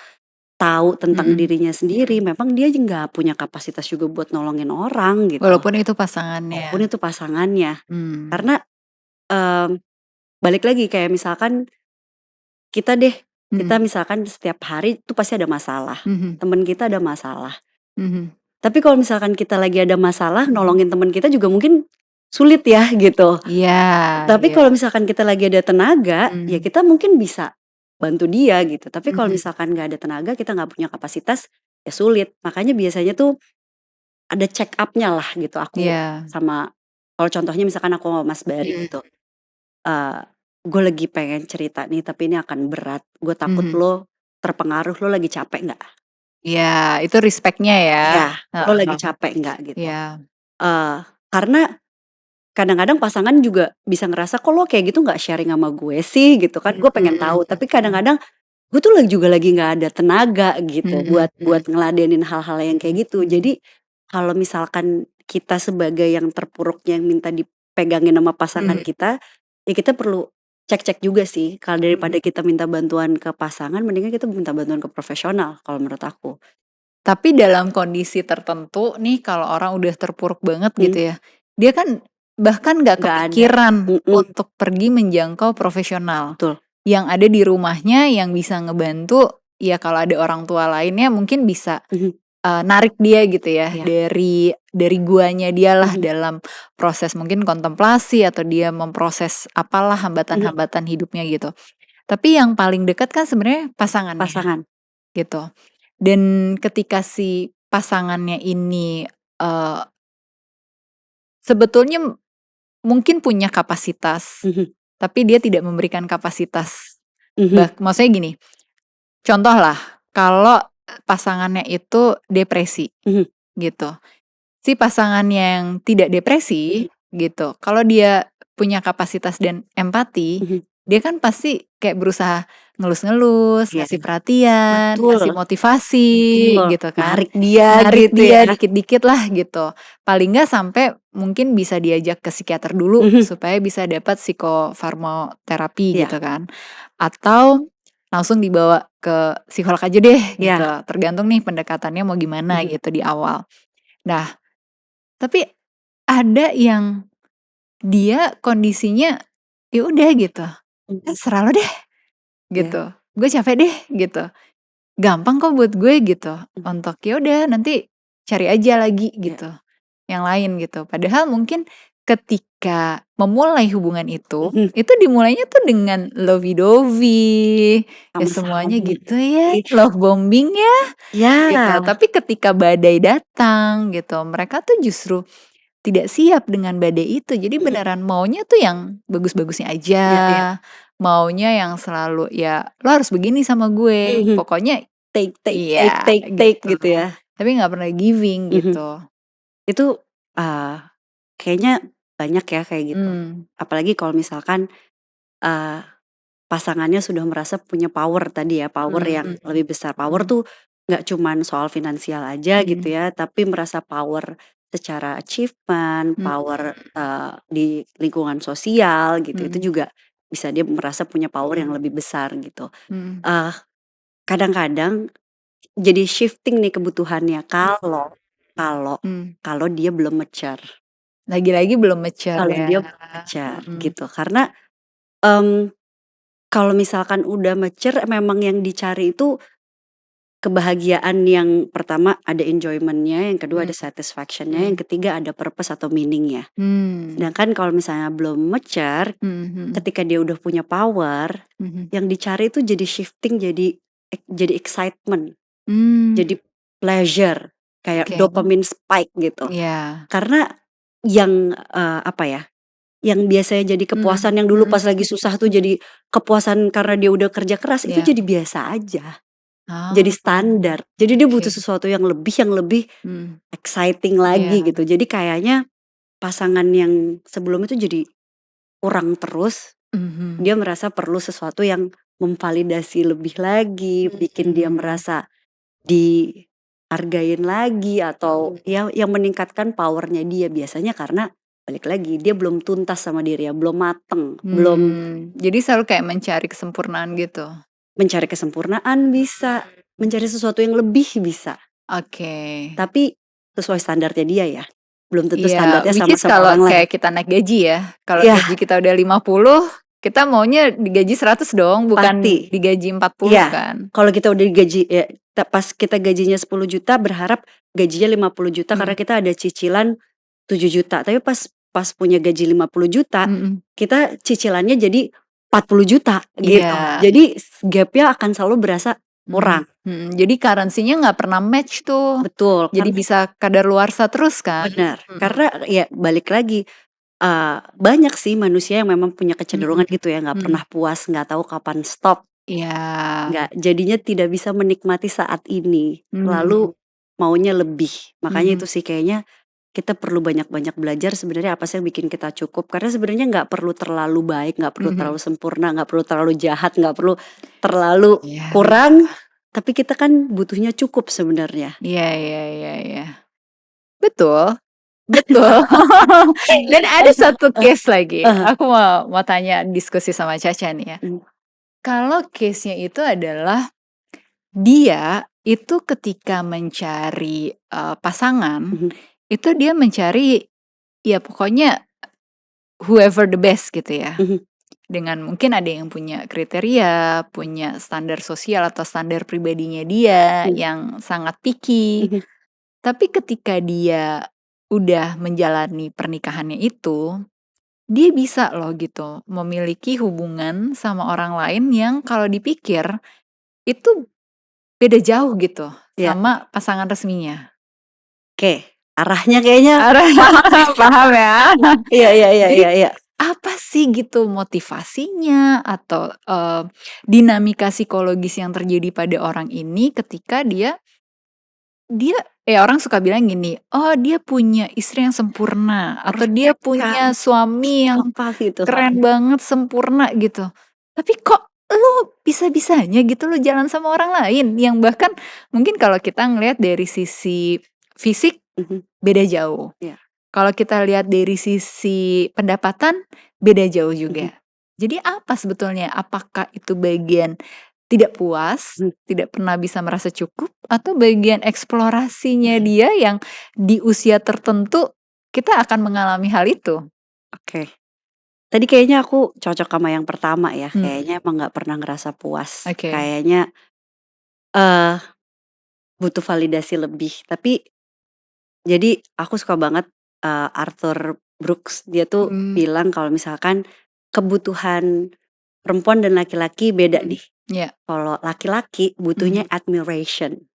tahu tentang dirinya sendiri, memang dia nggak punya kapasitas juga buat nolongin orang gitu. Walaupun itu pasangannya. Walaupun itu pasangannya. Karena balik lagi kayak misalkan kita misalkan setiap hari tuh pasti ada masalah. Temen kita ada masalah. Tapi kalau misalkan kita lagi ada masalah, nolongin temen kita juga mungkin sulit ya gitu. Iya. Tapi kalau misalkan kita lagi ada tenaga, ya kita mungkin bisa bantu dia gitu. Tapi kalau misalkan nggak ada tenaga, kita nggak punya kapasitas, ya sulit. Makanya biasanya tuh ada check up-nya lah gitu. Aku sama, kalau contohnya misalkan aku sama Mas Bari gitu. Gue lagi pengen cerita nih, tapi ini akan berat. Gue takut lo terpengaruh, lo lagi capek nggak? Iya, itu respect-nya ya. Iya, lo lagi capek nggak gitu. Karena kadang-kadang pasangan juga bisa ngerasa kok lo kayak gitu nggak sharing sama gue sih gitu kan. Gue pengen tahu, tapi kadang-kadang gue tuh juga lagi nggak ada tenaga gitu buat ngeladenin hal-hal yang kayak gitu. Jadi kalau misalkan kita sebagai yang terpuruknya yang minta dipegangin sama pasangan kita, ya kita perlu cek-cek juga sih. Kalau daripada kita minta bantuan ke pasangan, mendingan kita minta bantuan ke profesional kalau menurut aku. Tapi dalam kondisi tertentu nih, kalau orang udah terpuruk banget gitu ya, dia kan bahkan nggak kepikiran untuk pergi menjangkau profesional. Betul. Yang ada di rumahnya yang bisa ngebantu, ya kalau ada orang tua lainnya mungkin bisa narik dia gitu ya, dari guanya dia lah dalam proses mungkin kontemplasi atau dia memproses apalah hambatan-hambatan hidupnya gitu. Tapi yang paling dekat kan sebenarnya pasangannya. Pasangan. Gitu. Dan ketika si pasangannya ini sebetulnya mungkin punya kapasitas, tapi dia tidak memberikan kapasitas. Maksudnya gini, contoh lah, kalau pasangannya itu depresi, gitu. Si pasangan yang tidak depresi, gitu, kalau dia punya kapasitas dan empati, dia kan pasti kayak berusaha ngelus-ngelus, ngasih perhatian, ngasih motivasi, gitu kan. Narik dia gitu ya. Dikit-dikit lah gitu. Paling nggak sampai mungkin bisa diajak ke psikiater dulu supaya bisa dapat psikofarmoterapi gitu kan. Atau langsung dibawa ke psikolog aja deh gitu. Tergantung nih pendekatannya mau gimana gitu di awal. Nah, tapi ada yang dia kondisinya ya udah gitu. Serah lo deh gitu. Gue capek deh gitu. Gampang kok buat gue gitu. Untuk ya udah nanti cari aja lagi gitu. Yang lain gitu. Padahal mungkin ketika memulai hubungan itu dimulainya tuh dengan lovey-dovey, ya semuanya gitu ya, love bombing ya, gitu. Tapi ketika badai datang gitu, mereka tuh justru tidak siap dengan badai itu. Jadi beneran maunya tuh yang bagus-bagusnya aja, maunya yang selalu ya lo harus begini sama gue, pokoknya take gitu ya. Tapi nggak pernah giving gitu. Itu kayaknya banyak ya kayak gitu. Apalagi kalau misalkan pasangannya sudah merasa punya power tadi ya, power yang lebih besar. Power tuh nggak cuman soal finansial aja gitu ya, tapi merasa power secara achievement, power di lingkungan sosial gitu. Itu juga bisa dia merasa punya power yang lebih besar gitu. Kadang-kadang jadi shifting nih kebutuhannya kalau dia belum mature. Lagi-lagi belum mature Kalau ya. dia belum mature gitu. Karena kalau misalkan udah mature memang yang dicari itu kebahagiaan yang pertama ada enjoyment-nya, yang kedua ada satisfaction-nya, yang ketiga ada purpose atau meaning-nya. Sedangkan kalau misalnya belum mature, ketika dia udah punya power, yang dicari itu jadi shifting, jadi excitement, jadi pleasure, kayak Oke. dopamine spike gitu. Iya. Karena yang, apa ya, yang biasanya jadi kepuasan yang dulu pas lagi susah tuh jadi kepuasan karena dia udah kerja keras, itu Iya. jadi biasa aja, jadi Oh, standar. Jadi dia butuh oke. sesuatu yang lebih exciting lagi Iya. gitu. Jadi kayaknya pasangan yang sebelum itu jadi kurang terus, dia merasa perlu sesuatu yang memvalidasi lebih lagi, bikin dia merasa dihargain lagi atau ya yang meningkatkan powernya dia. Biasanya karena balik lagi dia belum tuntas sama diri ya, belum mateng, belum Jadi selalu kayak mencari kesempurnaan gitu? mencari kesempurnaan bisa, mencari sesuatu yang lebih bisa. Oke. Tapi sesuai standarnya dia ya, belum tentu Iya, standarnya which sama is sama kalau orang lain. kayak kita naik gaji ya, kalau Iya, gaji kita udah 50, kita maunya digaji 100 dong, bukan pasti. digaji 40 Iya, kan? kalau kita udah digaji ya, pas kita gajinya 10 juta berharap gajinya 50 juta karena kita ada cicilan 7 juta. Tapi pas pas punya gaji 50 juta, kita cicilannya jadi 40 juta gitu. Iya. Jadi gap-nya akan selalu berasa kurang. Jadi currency-nya nggak pernah match tuh. Betul, Jadi bisa kadaluarsa terus kan? benar. Karena ya balik lagi, banyak sih manusia yang memang punya kecenderungan gitu ya, nggak pernah puas, nggak tahu kapan stop. Iya. Nggak, jadinya tidak bisa menikmati saat ini, lalu maunya lebih. Makanya itu sih kayaknya kita perlu banyak-banyak belajar sebenarnya apa sih yang bikin kita cukup. Karena sebenarnya nggak perlu terlalu baik, nggak perlu terlalu sempurna, nggak perlu terlalu jahat, nggak perlu terlalu Iya. kurang. Tapi kita kan butuhnya cukup sebenarnya. Iya. Betul. Dan ada satu case lagi, aku mau tanya diskusi sama Caca nih ya. Kalau case-nya itu adalah dia itu ketika mencari pasangan, itu dia mencari ya pokoknya whoever the best gitu ya. Dengan mungkin ada yang punya kriteria, punya standar sosial atau standar pribadinya dia yang sangat picky. Tapi ketika dia udah menjalani pernikahannya itu, dia bisa loh gitu memiliki hubungan sama orang lain yang kalau dipikir itu beda jauh gitu Iya. sama pasangan resminya. Oke, arahnya kayaknya Paham ya? iya. Jadi apa sih gitu motivasinya atau dinamika psikologis yang terjadi pada orang ini ketika dia orang suka bilang gini, "Oh dia punya istri yang sempurna," atau dia Perfect punya kan, suami yang apa gitu. keren banget, sempurna gitu. Tapi kok lu bisa-bisanya gitu lu jalan sama orang lain yang bahkan mungkin kalau kita ngelihat dari sisi fisik beda jauh. Iya. Kalau kita lihat dari sisi pendapatan beda jauh juga. Jadi apa sebetulnya? Apakah itu bagian tidak puas, tidak pernah bisa merasa cukup, atau bagian eksplorasinya dia yang di usia tertentu kita akan mengalami hal itu? Oke. Tadi kayaknya aku cocok sama yang pertama ya, kayaknya emang nggak pernah ngerasa puas. Oke. Kayaknya butuh validasi lebih. Tapi jadi aku suka banget Arthur Brooks, dia tuh bilang kalau misalkan kebutuhan perempuan dan laki-laki beda nih. Iya. Kalau laki-laki butuhnya admiration,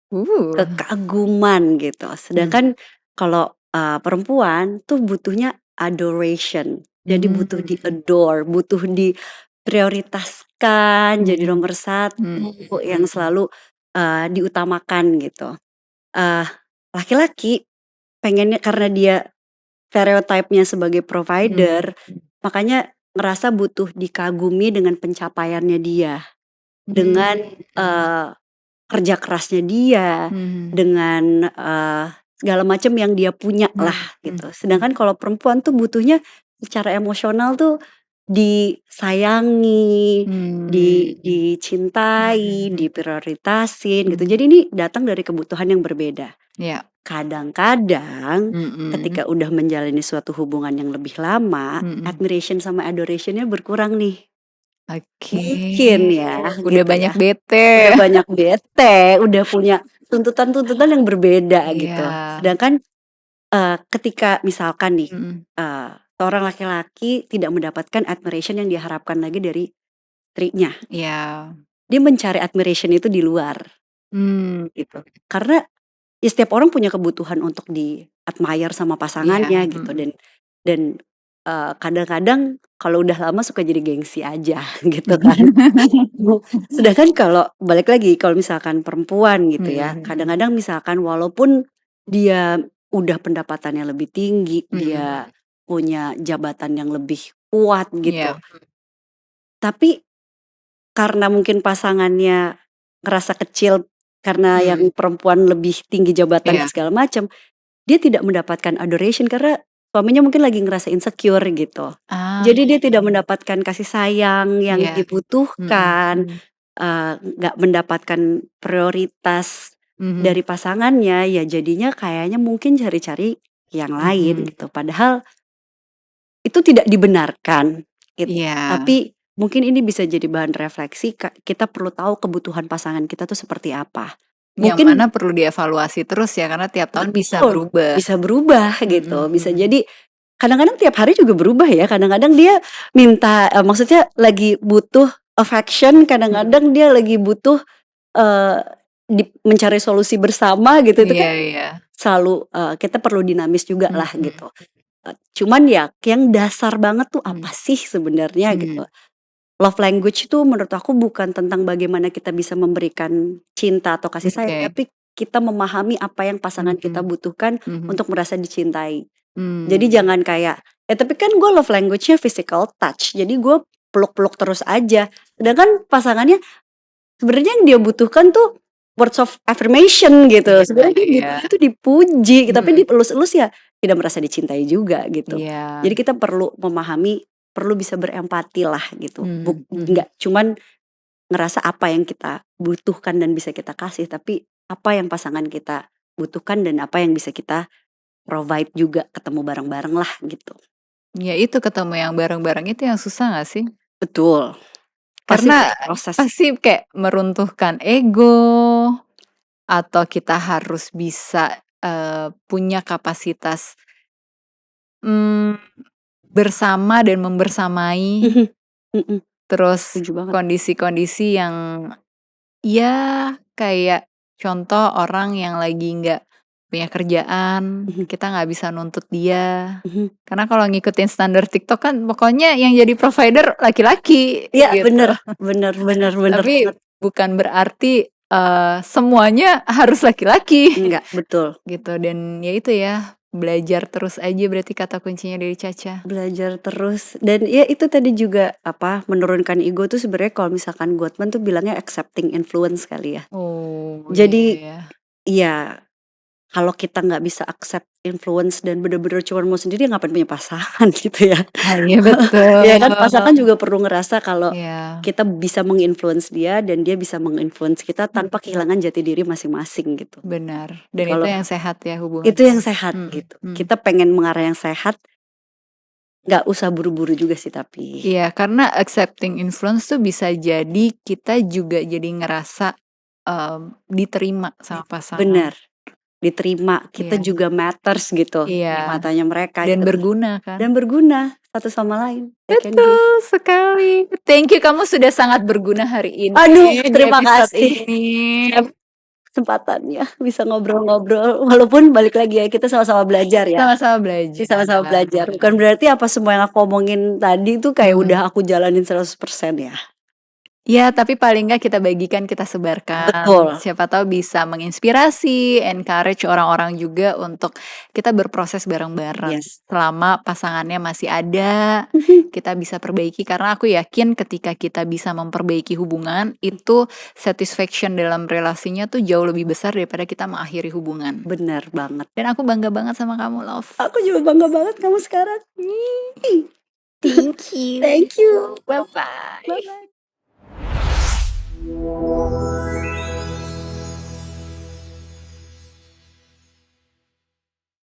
Uh. kekaguman gitu. Sedangkan kalau perempuan tuh butuhnya adoration. Jadi butuh di-adore, butuh diprioritaskan, jadi nomor satu yang selalu diutamakan gitu. Laki-laki pengennya karena dia stereotype-nya sebagai provider, makanya ngerasa butuh dikagumi dengan pencapaiannya dia, dengan kerja kerasnya dia, dengan segala macam yang dia punya lah gitu. Sedangkan kalau perempuan tuh butuhnya secara emosional tuh disayangi, dicintai, diprioritasin gitu. Jadi ini datang dari kebutuhan yang berbeda. Iya. Kadang-kadang ketika udah menjalani suatu hubungan yang lebih lama, admiration sama adoration-nya berkurang nih. Oke. Mungkin ya, Udah gitu banyak ya. bete. Udah banyak bete, udah punya tuntutan-tuntutan yang berbeda gitu. Iya. Sedangkan ketika misalkan nih seorang laki-laki tidak mendapatkan admiration yang diharapkan lagi dari istrinya, Iya. dia mencari admiration itu di luar, gitu. Karena ya setiap orang punya kebutuhan untuk di-admire sama pasangannya gitu dan kadang-kadang kalau udah lama suka jadi gengsi aja gitu kan. Sedangkan kalau balik lagi kalau misalkan perempuan gitu ya, kadang-kadang misalkan walaupun dia udah pendapatannya lebih tinggi, dia punya jabatan yang lebih kuat gitu. Tapi karena mungkin pasangannya ngerasa kecil karena yang perempuan lebih tinggi jabatan dan segala macam, dia tidak mendapatkan adoration karena suaminya mungkin lagi ngerasa insecure gitu. Jadi dia tidak mendapatkan kasih sayang yang dibutuhkan, nggak mendapatkan prioritas dari pasangannya, ya jadinya kayaknya mungkin cari-cari yang lain gitu. Padahal itu tidak dibenarkan gitu. Tapi mungkin ini bisa jadi bahan refleksi, kita perlu tahu kebutuhan pasangan kita tuh seperti apa. Yang mana perlu dievaluasi terus ya, karena tiap tahun bisa berubah. Bisa berubah gitu, bisa jadi kadang-kadang tiap hari juga berubah ya. Kadang-kadang dia minta, maksudnya lagi butuh affection, kadang-kadang dia lagi butuh mencari solusi bersama gitu. Itu kan selalu kita perlu dinamis juga lah gitu. Cuman ya yang dasar banget tuh apa sih sebenarnya gitu. Love language itu menurut aku bukan tentang bagaimana kita bisa memberikan cinta atau kasih sayang, tapi kita memahami apa yang pasangan kita butuhkan untuk merasa dicintai. Jadi jangan kayak, tapi kan gue love language-nya physical touch, jadi gue peluk-peluk terus aja. Sedangkan pasangannya sebenarnya yang dia butuhkan tuh words of affirmation gitu. Sebenarnya dia butuhnya tuh dipuji, tapi dipelus-elus ya tidak merasa dicintai juga gitu. Jadi kita perlu memahami, perlu bisa berempati lah gitu. Nggak cuman ngerasa apa yang kita butuhkan dan bisa kita kasih, tapi apa yang pasangan kita butuhkan dan apa yang bisa kita provide juga, ketemu bareng-bareng lah gitu. Ya itu ketemu yang bareng-bareng itu yang susah gak sih? Betul. Karena pasti kayak meruntuhkan ego, atau kita harus bisa punya kapasitas bersama dan membersamai. Terus kondisi-kondisi yang ya kayak contoh orang yang lagi nggak punya kerjaan, kita nggak bisa nuntut dia. Karena kalau ngikutin standar TikTok kan pokoknya yang jadi provider laki-laki. Iya gitu. bener. Tapi bukan berarti semuanya harus laki-laki. Enggak, betul. Gitu, dan ya itu ya, belajar terus aja berarti kata kuncinya dari Caca. Belajar terus, dan ya itu tadi juga menurunkan ego tuh sebenarnya kalau misalkan Gottman tuh bilangnya accepting influence kali ya. Jadi iya, kalau kita nggak bisa accept influence dan bener-bener cuma mau sendiri, ngapain punya pasangan gitu ya. Iya betul. Ya kan pasangan juga perlu ngerasa kalau kita bisa menginfluence dia dan dia bisa menginfluence kita tanpa kehilangan jati diri masing-masing gitu. Benar. Dan itu yang sehat ya hubungan. Itu yang sehat gitu. Kita pengen mengarah yang sehat, nggak usah buru-buru juga sih tapi. Iya, karena accepting influence tuh bisa jadi kita juga jadi ngerasa diterima sama pasangan. Benar. Diterima, kita juga matters gitu di matanya mereka. Dan gitu. berguna kan. Dan berguna satu sama lain. Betul sekali. Thank you, kamu sudah sangat berguna hari ini. Aduh, terima kasih. Kesempatannya bisa ngobrol-ngobrol, walaupun balik lagi ya kita sama-sama belajar ya. Sama-sama belajar. Bukan berarti apa semua yang aku omongin tadi tuh kayak udah aku jalanin 100% ya. Ya, tapi paling nggak kita bagikan, kita sebarkan. Betul. Siapa tahu bisa menginspirasi, encourage orang-orang juga untuk kita berproses bareng-bareng. Selama pasangannya masih ada, kita bisa perbaiki. Karena aku yakin ketika kita bisa memperbaiki hubungan, itu satisfaction dalam relasinya tuh jauh lebih besar daripada kita mengakhiri hubungan. Benar banget. Dan aku bangga banget sama kamu, Love. Aku juga bangga banget kamu sekarang. Thank you. Thank you. Bye-bye. Bye-bye.